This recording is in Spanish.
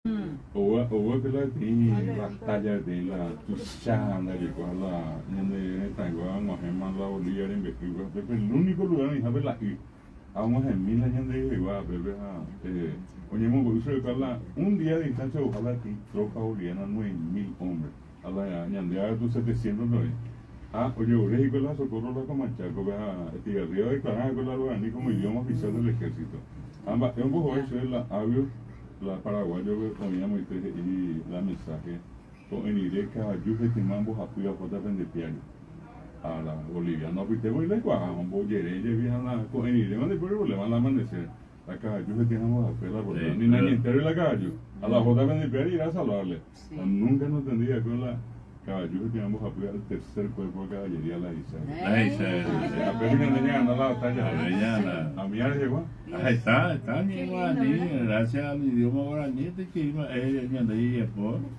O que la tem batalha de la tuchana de la en tango vamos a más la olía en Bequiva, pero el único lugar en Javier la y vamos en mil años de igual, bebé, oye, me gusta la un día de distancia ojalá que tropa oliana 9.000 hombres, a la ñandea tu 700 no oye, oré y con la socorro la comanchaco, vea, arriba de Clarán con la luganí como idioma oficial del ejército. Ambas, un poco eso es la avio la paraguayo poníamos y la mensaje con en ireca ayude que mambo apoya por de piano a la Bolivia no pite voy le cuaja un bollere ya viene la con en ireca de pero le van a amanecer la caballo que tenemos a pela por ni nadie entero la caballo a la jota de piano ir a salvarle nunca nos tendría con la caballo que teníamos a apoyar el tercer cuerpo de caballería la Isa a ver que llegan a la batalla a mi área llegó Está, ni guaraní, gracias al idioma guaraní, que iba ella de ahí,